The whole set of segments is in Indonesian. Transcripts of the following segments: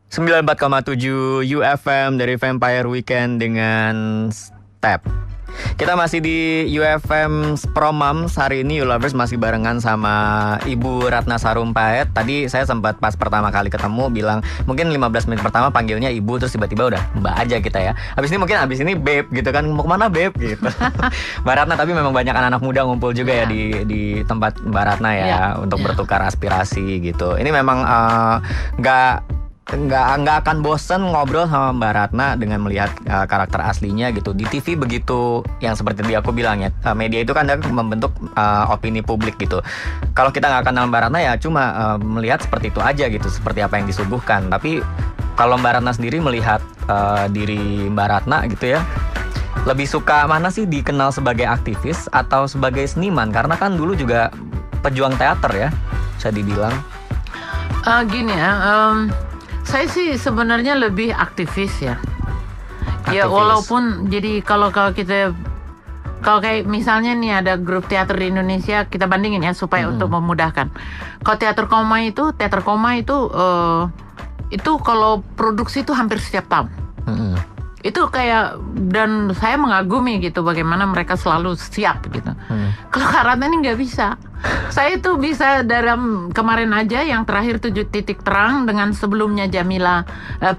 94,7 UFM dari Vampire Weekend dengan Step. Kita masih di UFM Promams. Hari ini YouLovers masih barengan sama Ibu Ratna Sarumpait. Tadi saya sempat pas pertama kali ketemu bilang mungkin 15 menit pertama panggilnya Ibu, terus tiba-tiba udah Mbak aja kita ya. Habis ini Babe gitu kan, mau kemana Babe gitu. Mbak Ratna, tapi memang banyak anak-anak muda ngumpul juga ya di tempat Mbak Ratna ya, untuk bertukar aspirasi gitu. Ini memang nggak akan bosen ngobrol sama Mbak Ratna dengan melihat karakter aslinya gitu. Di TV begitu, yang seperti aku bilang ya, media itu kan membentuk opini publik gitu. Kalau kita nggak kenal Mbak Ratna ya cuma melihat seperti itu aja gitu, seperti apa yang disuguhkan. Tapi kalau Mbak Ratna sendiri melihat diri Mbak Ratna gitu ya, lebih suka mana sih, dikenal sebagai aktivis atau sebagai seniman? Karena kan dulu juga pejuang teater ya, bisa dibilang. Gini ya, saya sih sebenarnya lebih aktivis ya. Ya walaupun jadi kalau kayak misalnya nih ada grup teater di Indonesia, kita bandingin ya supaya untuk memudahkan. Kalau teater koma itu kalau produksi itu hampir setiap tahun. Itu kayak, dan saya mengagumi gitu bagaimana mereka selalu siap gitu. Kalau Ratna ini nggak bisa. Saya itu bisa dalam kemarin aja yang terakhir 7 titik terang dengan sebelumnya Jamila,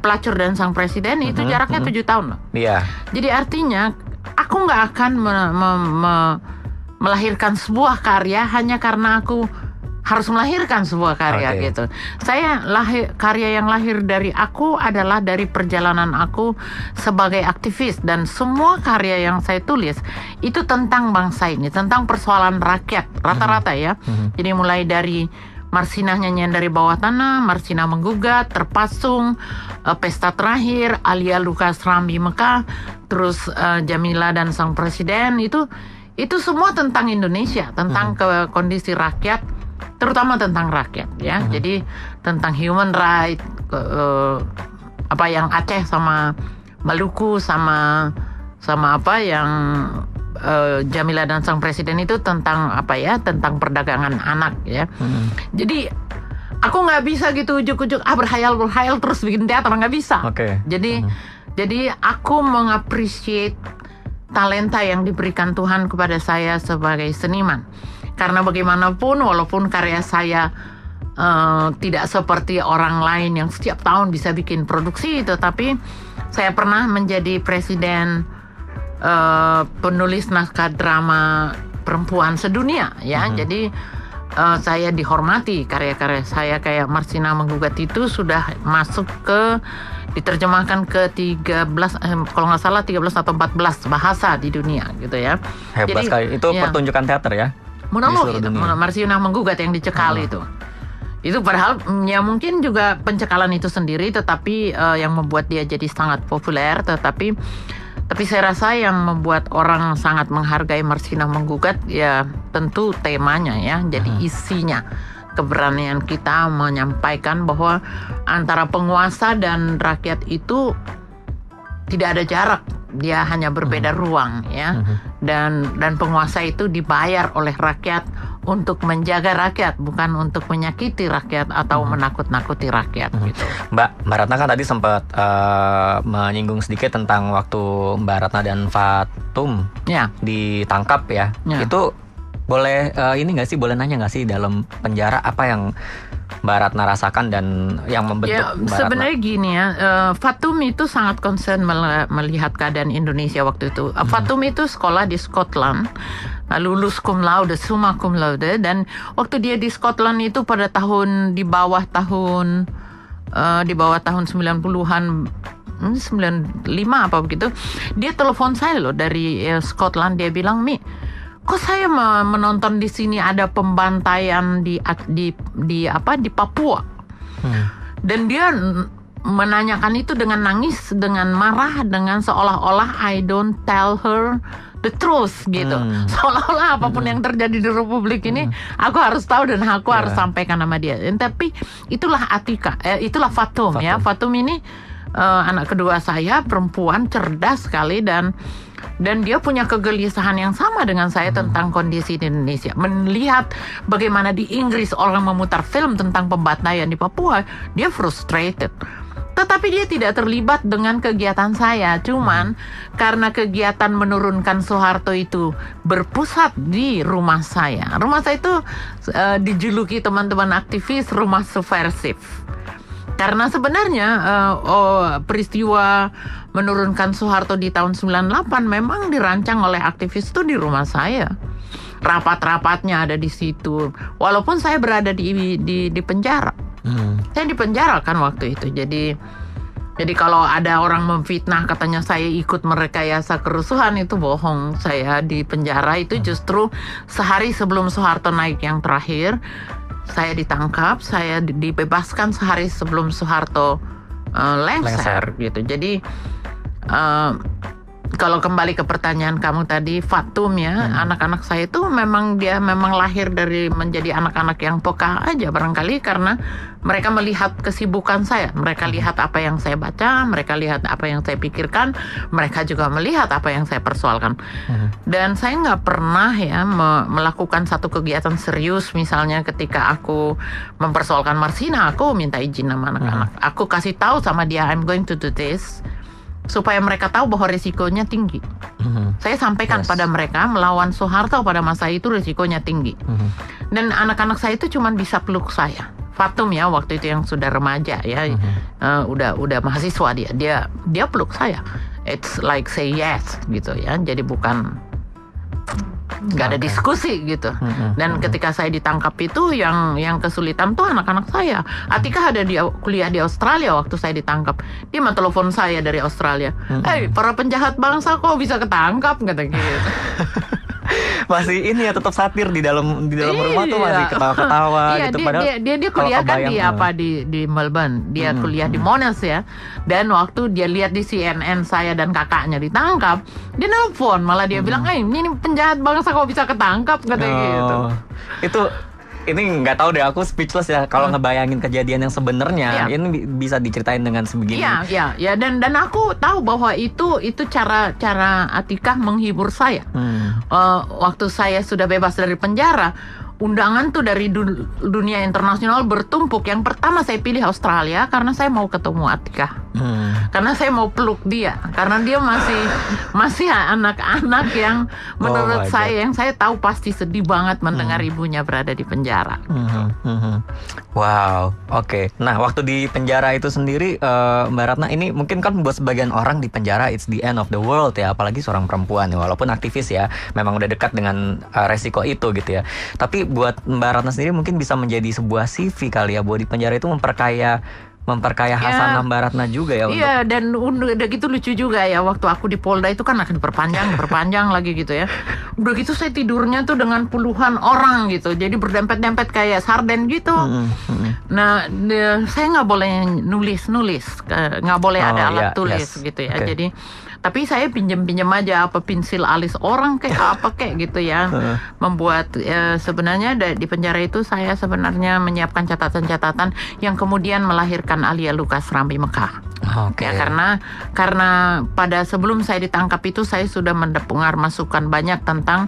Pelacur dan Sang Presiden, itu jaraknya 7 tahun loh. Iya. Jadi artinya aku nggak akan melahirkan sebuah karya hanya karena aku harus melahirkan sebuah karya gitu. Saya karya yang lahir dari aku adalah dari perjalanan aku sebagai aktivis, dan semua karya yang saya tulis itu tentang bangsa ini, tentang persoalan rakyat rata-rata ya. Jadi mulai dari Marsina Nyanyian dari Bawah Tanah, Marsina Menggugat, Terpasung, Pesta Terakhir, Alia Lukas Rambi Mekah, terus Jamila dan Sang Presiden, itu semua tentang Indonesia, tentang kondisi rakyat, terutama tentang rakyat ya. Jadi tentang human right, apa yang Aceh sama Maluku sama apa yang Jamila dan Sang Presiden itu tentang apa ya, tentang perdagangan anak ya. Jadi aku nggak bisa gitu ujuk-ujuk berhayal terus bikin teater, nggak bisa. Jadi aku mengapresiasi talenta yang diberikan Tuhan kepada saya sebagai seniman. Karena bagaimanapun, walaupun karya saya tidak seperti orang lain yang setiap tahun bisa bikin produksi, tetapi saya pernah menjadi presiden penulis naskah drama perempuan sedunia ya. Jadi saya dihormati, karya-karya saya kayak Marsina Menggugat itu sudah masuk diterjemahkan ke 13, kalau nggak salah 13 atau 14 bahasa di dunia gitu ya. Hebat sekali, itu pertunjukan teater ya? Monolog itu, Marsina Menggugat yang dicekal itu padahal ya mungkin juga pencekalan itu sendiri, tetapi yang membuat dia jadi sangat populer. Tetapi saya rasa yang membuat orang sangat menghargai Marsina Menggugat ya tentu temanya ya. Jadi isinya, keberanian kita menyampaikan bahwa antara penguasa dan rakyat itu tidak ada jarak, dia hanya berbeda ruang ya. Dan penguasa itu dibayar oleh rakyat untuk menjaga rakyat, bukan untuk menyakiti rakyat atau menakut-nakuti rakyat gitu. Mbak Ratna kan tadi sempat menyinggung sedikit tentang waktu Mbak Ratna dan Fatum ditangkap ya. Itu boleh boleh nanya nggak sih, dalam penjara apa yang Mbak Ratna rasakan dan yang membentuk Mbak Ratna? Sebenarnya gini ya, Fatum itu sangat concern melihat keadaan Indonesia waktu itu. Fatum itu sekolah di Scotland, lulus cum laude, summa cum laude, dan waktu dia di Scotland itu pada di bawah tahun 90-an, 95 apa begitu, dia telepon saya loh dari Scotland. Dia bilang, "Mi, kok saya menonton di sini ada pembantaian di Papua?" Dan dia menanyakan itu dengan nangis, dengan marah, dengan seolah-olah I don't tell her the truth gitu. Seolah-olah apapun yang terjadi di Republik ini aku harus tahu dan aku harus sampaikan sama dia. Tapi itulah itulah Fatum ya. Fatum ini anak kedua saya, perempuan cerdas sekali, dan dia punya kegelisahan yang sama dengan saya tentang kondisi di Indonesia. Melihat bagaimana di Inggris orang memutar film tentang pembantaian di Papua, dia frustrated. Tetapi dia tidak terlibat dengan kegiatan saya. Cuman karena kegiatan menurunkan Soeharto itu berpusat di rumah saya. Rumah saya itu dijuluki teman-teman aktivis rumah subversif. Karena sebenarnya peristiwa menurunkan Soeharto di tahun 98 memang dirancang oleh aktivis itu di rumah saya. Rapat-rapatnya ada di situ. Walaupun saya berada di penjara. Saya dipenjara kan waktu itu. Jadi kalau ada orang memfitnah katanya saya ikut merekayasa kerusuhan, itu bohong. Saya di penjara itu justru sehari sebelum Soeharto naik yang terakhir. Saya ditangkap, saya dibebaskan sehari sebelum Soeharto lengser gitu. Jadi kalau kembali ke pertanyaan kamu tadi, Fatum ya, anak-anak saya itu memang lahir dari menjadi anak-anak yang peka aja barangkali karena mereka melihat kesibukan saya, mereka lihat apa yang saya baca, mereka lihat apa yang saya pikirkan, mereka juga melihat apa yang saya persoalkan. Dan saya nggak pernah ya melakukan satu kegiatan serius, misalnya ketika aku mempersoalkan Marsina, aku minta izin sama anak-anak, aku kasih tahu sama dia I'm going to do this. Supaya mereka tahu bahwa risikonya tinggi. Saya sampaikan pada mereka melawan Soeharto pada masa itu risikonya tinggi. Dan anak-anak saya itu cuma bisa peluk saya. Fatum ya waktu itu yang sudah remaja ya, udah mahasiswa dia peluk saya. It's like say yes gitu ya. Jadi bukan nggak ada diskusi gitu. Dan ketika saya ditangkap itu yang kesulitan tuh anak-anak saya. Atika ada kuliah di Australia waktu saya ditangkap. Dia mau telepon saya dari Australia. Para penjahat bangsa kok bisa ketangkap kata gitu. Masih ini ya tetap satir di dalam rumah tuh masih ketawa-ketawa gitu. Padahal dia kuliah kan di Melbourne. Dia kuliah di Monash ya. Dan waktu dia lihat di CNN saya dan kakaknya ditangkap, dia nelpon malah dia bilang, ini penjahat bangsa kok bisa ketangkap katanya gitu. Itu ini nggak tahu deh, aku speechless ya kalau ngebayangin kejadian yang sebenarnya. Ini bisa diceritain dengan sebegini. Ya dan aku tahu bahwa itu cara Atikah menghibur saya. Waktu saya sudah bebas dari penjara, undangan tuh dari dunia internasional bertumpuk. Yang pertama saya pilih Australia karena saya mau ketemu Atikah. Karena saya mau peluk dia, karena dia masih anak-anak yang menurut saya yang saya tahu pasti sedih banget mendengar ibunya berada di penjara. Wow, oke. Nah, waktu di penjara itu sendiri, Mbak Ratna, ini mungkin kan buat sebagian orang di penjara it's the end of the world ya, apalagi seorang perempuan ya, walaupun aktivis ya, memang udah dekat dengan resiko itu gitu ya. Tapi buat Mbak Ratna sendiri mungkin bisa menjadi sebuah CV kali ya, bahwa di penjara itu memperkaya hasanah Mbak Ratna juga ya. Iya, dan udah gitu lucu juga ya, waktu aku di Polda itu kan akan diperpanjang lagi gitu ya. Udah gitu saya tidurnya tuh dengan puluhan orang gitu, jadi berdempet-dempet kayak sarden gitu. Nah, saya nggak boleh nulis, nggak boleh ada alat tulis gitu ya. Jadi tapi saya pinjam aja apa pensil alis orang kayak apa kayak gitu ya. Membuat sebenarnya di penjara itu saya sebenarnya menyiapkan catatan-catatan yang kemudian melahirkan Alia Lukas Rambi Mekah. Ya, karena pada sebelum saya ditangkap itu saya sudah mendengar masukan banyak tentang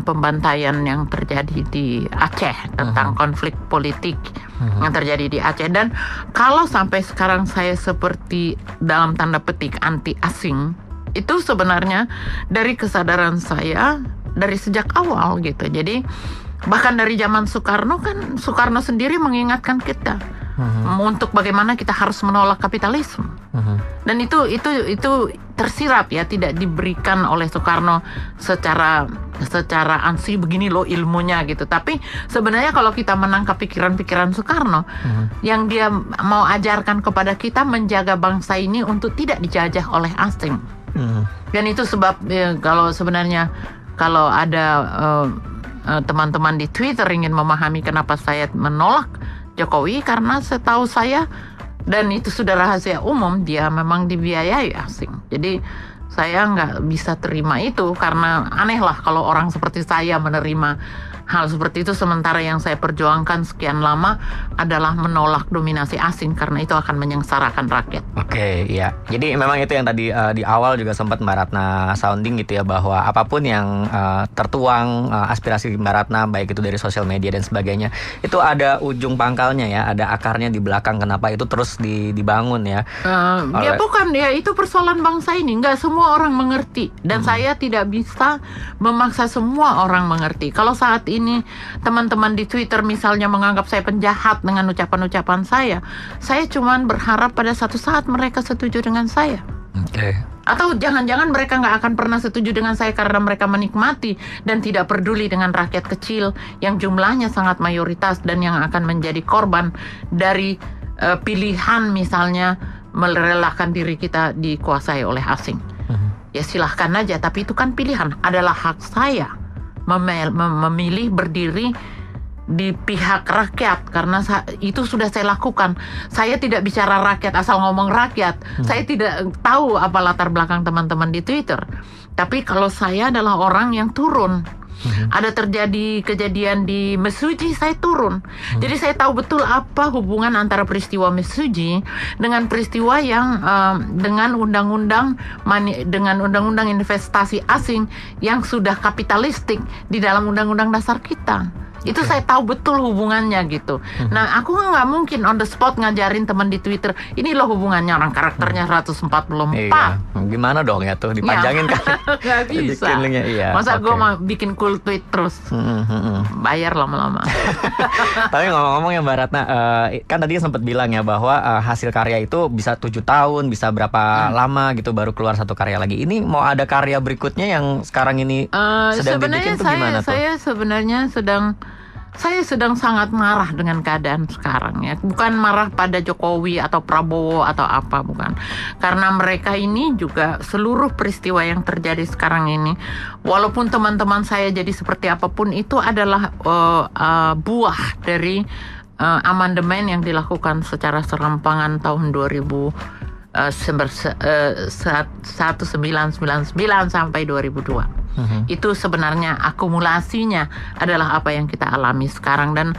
pembantaian yang terjadi di Aceh, tentang konflik politik yang terjadi di Aceh. Dan kalau sampai sekarang saya seperti dalam tanda petik anti asing, itu sebenarnya dari kesadaran saya dari sejak awal gitu. Jadi bahkan dari zaman Soekarno kan, Soekarno sendiri mengingatkan kita untuk bagaimana kita harus menolak kapitalisme. Dan itu tersirat ya, tidak diberikan oleh Soekarno secara ansih begini loh ilmunya gitu. Tapi sebenarnya kalau kita menangkap pikiran-pikiran Soekarno, yang dia mau ajarkan kepada kita menjaga bangsa ini untuk tidak dijajah oleh asing. Dan itu sebab kalau ada teman-teman di Twitter ingin memahami kenapa saya menolak Jokowi, karena setahu saya, dan itu sudah rahasia umum, dia memang dibiayai asing. Jadi saya nggak bisa terima itu, karena aneh lah kalau orang seperti saya menerima hal seperti itu, sementara yang saya perjuangkan sekian lama adalah menolak dominasi asing karena itu akan menyengsarakan rakyat. Oke, iya. Jadi memang itu yang tadi di awal juga sempat Mbak Ratna sounding gitu ya, bahwa apapun yang tertuang aspirasi Mbak Ratna, baik itu dari sosial media dan sebagainya, itu ada ujung pangkalnya ya, ada akarnya di belakang kenapa itu terus dibangun ya. Ya bukan ya, itu persoalan bangsa ini, nggak semua orang mengerti dan saya tidak bisa memaksa semua orang mengerti. Kalau saat ini teman-teman di Twitter misalnya menganggap saya penjahat dengan ucapan-ucapan saya cuman berharap pada satu saat mereka setuju dengan saya. Atau jangan-jangan mereka nggak akan pernah setuju dengan saya karena mereka menikmati dan tidak peduli dengan rakyat kecil yang jumlahnya sangat mayoritas dan yang akan menjadi korban dari pilihan misalnya merelakan diri kita dikuasai oleh asing. Ya silahkan aja, tapi itu kan pilihan. Adalah hak saya memilih berdiri di pihak rakyat karena itu sudah saya lakukan. Saya tidak bicara rakyat asal ngomong rakyat. Saya tidak tahu apa latar belakang teman-teman di Twitter. Tapi kalau saya adalah orang yang turun. Ada terjadi kejadian di Mesuji, saya turun. Jadi saya tahu betul apa hubungan antara peristiwa Mesuji dengan peristiwa yang dengan undang-undang investasi asing yang sudah kapitalistik di dalam undang-undang dasar kita. Itu saya tahu betul hubungannya gitu. Nah, aku nggak mungkin on the spot ngajarin teman di Twitter, ini loh hubungannya, orang karakternya 144. Iya. Gimana dong ya tuh, dipanjangin kan? Nggak bisa. Masa gue mau bikin cool tweet terus? Bayar lama-lama. Tapi ngomong-ngomong ya Mbak Ratna, kan tadi sempat bilang ya bahwa hasil karya itu bisa 7 tahun, bisa berapa lama gitu baru keluar satu karya lagi. Ini mau ada karya berikutnya yang sekarang ini sedang dibikin tuh gimana tuh? Saya sedang sangat marah dengan keadaan sekarang ya. Bukan marah pada Jokowi atau Prabowo atau apa, bukan. Karena mereka ini juga seluruh peristiwa yang terjadi sekarang ini, walaupun teman-teman saya jadi seperti apapun, itu adalah buah dari amandemen yang dilakukan secara serampangan tahun 1999 sampai 2002. Itu sebenarnya akumulasinya adalah apa yang kita alami sekarang, dan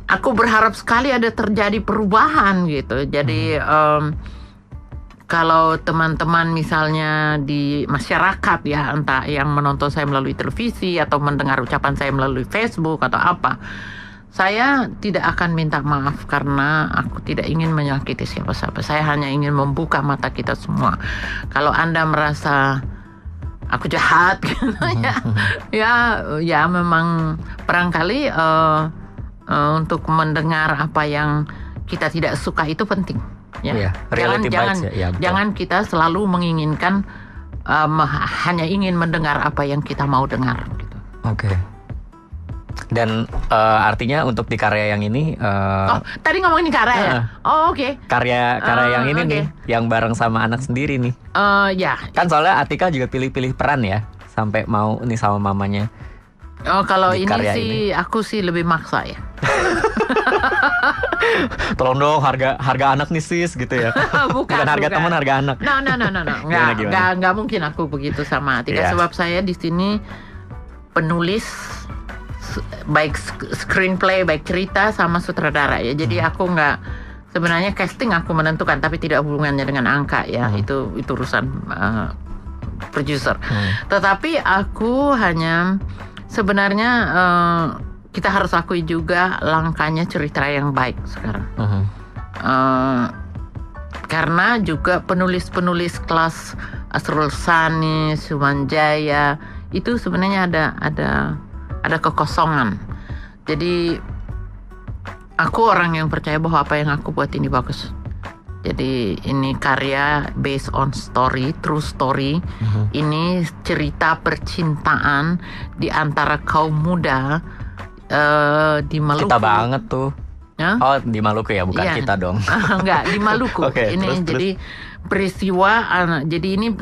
aku berharap sekali ada terjadi perubahan gitu. Jadi kalau teman-teman misalnya di masyarakat ya, entah yang menonton saya melalui televisi atau mendengar ucapan saya melalui Facebook atau apa, saya tidak akan minta maaf karena aku tidak ingin menyakiti siapa-siapa. Saya hanya ingin membuka mata kita semua. Kalau Anda merasa aku jahat gitu ya memang barangkali untuk mendengar apa yang kita tidak suka itu penting ya. Jangan kita selalu menginginkan hanya ingin mendengar apa yang kita mau dengar gitu. Oke. Dan artinya untuk di karya yang ini tadi ngomongin karya ya? Oke. Karya yang ini nih, yang bareng sama anak sendiri nih. Ya. Kan soalnya Atika juga pilih-pilih peran ya, sampai mau nih sama mamanya. Kalau ini sih aku sih lebih maksa ya. Tolong dong, harga anak nih sis gitu ya. Bukan harga teman, harga anak. No. Nggak mungkin aku begitu sama Atika, sebab saya di sini penulis baik screenplay, baik cerita sama sutradara ya. Jadi aku nggak, sebenarnya casting aku menentukan, tapi tidak hubungannya dengan angka ya. Itu urusan producer. Tetapi aku hanya sebenarnya kita harus akui juga langkahnya cerita yang baik sekarang. Karena juga penulis-penulis kelas Asrul Sani, Sumanjaya itu sebenarnya ada kekosongan. Jadi aku orang yang percaya bahwa apa yang aku buat ini bagus. Jadi ini karya based on story, true story. Ini cerita percintaan di antara kaum muda di Maluku. Kita banget tuh. Ya? Oh, di Maluku ya, bukan kita dong. Enggak, di Maluku. Ini jadi peristiwa, jadi ini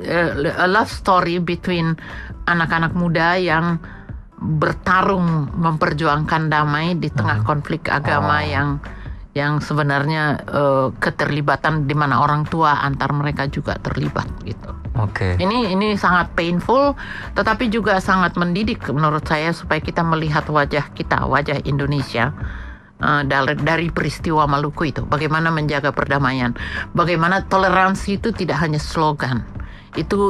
a love story between anak-anak muda yang bertarung memperjuangkan damai di tengah konflik agama yang sebenarnya keterlibatan di mana orang tua antar mereka juga terlibat gitu. Oke. Ini sangat painful, tetapi juga sangat mendidik menurut saya supaya kita melihat wajah kita, wajah Indonesia dari peristiwa Maluku itu. Bagaimana menjaga perdamaian, bagaimana toleransi itu tidak hanya slogan. Itu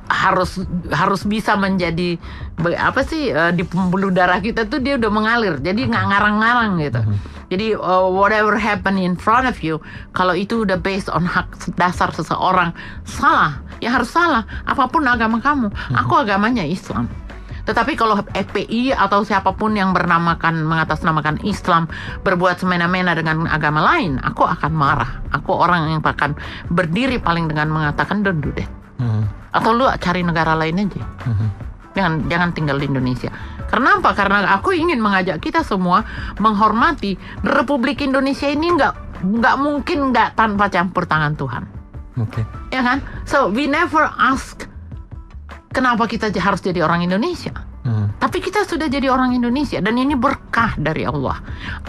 harus bisa menjadi di pembuluh darah kita tuh dia udah mengalir, jadi nggak ngarang-ngarang gitu. Jadi whatever happen in front of you, kalau itu udah based on hak dasar seseorang, salah ya harus salah, apapun agama kamu. Aku agamanya Islam, tetapi kalau FPI atau siapapun yang mengatasnamakan Islam berbuat semena-mena dengan agama lain, aku akan marah. Aku orang yang akan berdiri paling dengan mengatakan don't do that. Atau lu cari negara lain aja. Jangan tinggal di Indonesia. Kenapa? Karena aku ingin mengajak kita semua menghormati Republik Indonesia ini nggak mungkin nggak tanpa campur tangan Tuhan. Oke. Ya kan? So we never ask kenapa kita harus jadi orang Indonesia. Tapi kita sudah jadi orang Indonesia dan ini berkah dari Allah.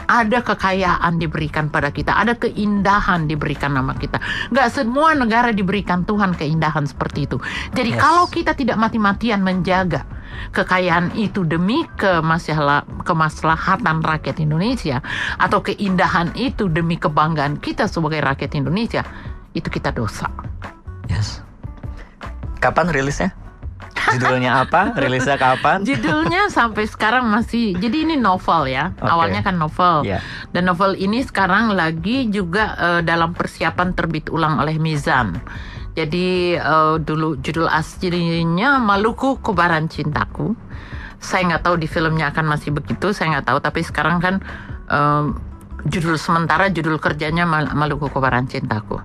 Ada kekayaan diberikan pada kita, ada keindahan diberikan nama kita. Nggak semua negara diberikan Tuhan keindahan seperti itu. Jadi kalau kita tidak mati-matian menjaga kekayaan itu demi kemaslahatan rakyat Indonesia atau keindahan itu demi kebanggaan kita sebagai rakyat Indonesia, itu kita dosa. Yes. Kapan rilisnya? Judulnya apa? Rilisnya kapan? Judulnya sampai sekarang masih. Jadi ini novel ya. Okay. Awalnya kan novel. Yeah. Dan novel ini sekarang lagi juga dalam persiapan terbit ulang oleh Mizan. Jadi dulu judul aslinya Maluku Kobaran Cintaku. Saya nggak tahu di filmnya akan masih begitu. Saya nggak tahu. Tapi sekarang kan judul kerjanya Maluku Kobaran Cintaku.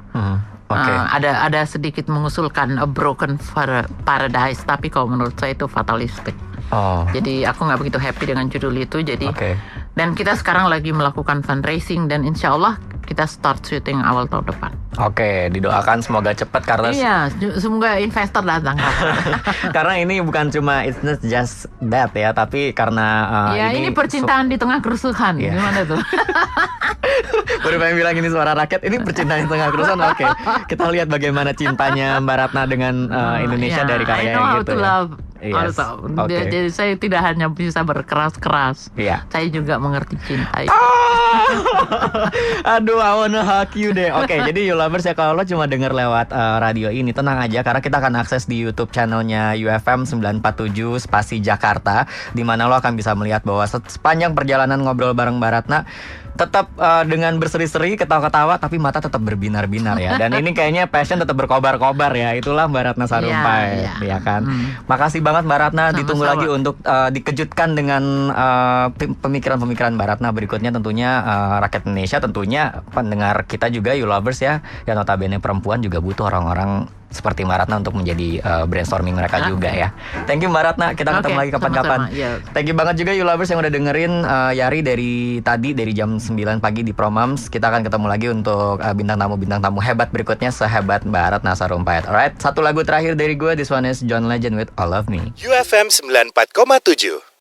Okay. Ada sedikit mengusulkan A Broken Paradise, tapi kalau menurut saya itu fatalistik. Jadi aku nggak begitu happy dengan judul itu. Jadi dan kita sekarang lagi melakukan fundraising dan insya Allah kita start syuting awal tahun depan. Oke, didoakan semoga cepat karena semoga investor datang. Karena ini bukan cuma it's not just that ya, tapi karena ini percintaan di tengah kerusuhan. Gimana tuh? Baru pengen bilang ini suara rakyat, ini percintaan di tengah kerusuhan. Oke, kita lihat bagaimana cintanya Mbak Ratna dengan Indonesia dari karya gitu ya. Yes. Jadi saya tidak hanya bisa berkeras-keras, saya juga mengerti cinta. Aduh, I wanna hug you deh. Oke, jadi you lovers ya, kalau lo cuma denger lewat radio ini, tenang aja karena kita akan akses di YouTube channelnya UFM 947 Spasi Jakarta, di mana lo akan bisa melihat bahwa sepanjang perjalanan ngobrol bareng Mbak Ratna tetap dengan berseri-seri, ketawa-ketawa, tapi mata tetap berbinar-binar ya. Dan ini kayaknya passion tetap berkobar-kobar ya. Itulah Mbak Ratna Sarumpait, ya kan. Makasih banget Mbak Ratna. Sama-sama. Ditunggu lagi untuk dikejutkan dengan pemikiran-pemikiran Mbak Ratna berikutnya. Tentunya rakyat Indonesia, tentunya pendengar kita juga, you lovers ya, yang notabene perempuan juga butuh orang-orang seperti Mbak Ratna untuk menjadi brainstorming mereka juga ya. Thank you Mbak Ratna. Kita ketemu lagi kapan-kapan. Thank you banget juga you lovers yang udah dengerin Yari dari jam 9 pagi di Promams. Kita akan ketemu lagi untuk bintang tamu hebat berikutnya sehebat Mbak Ratna Sarumpait. Alright, satu lagu terakhir dari gue. This one is John Legend with All of Me. UFM 94,7.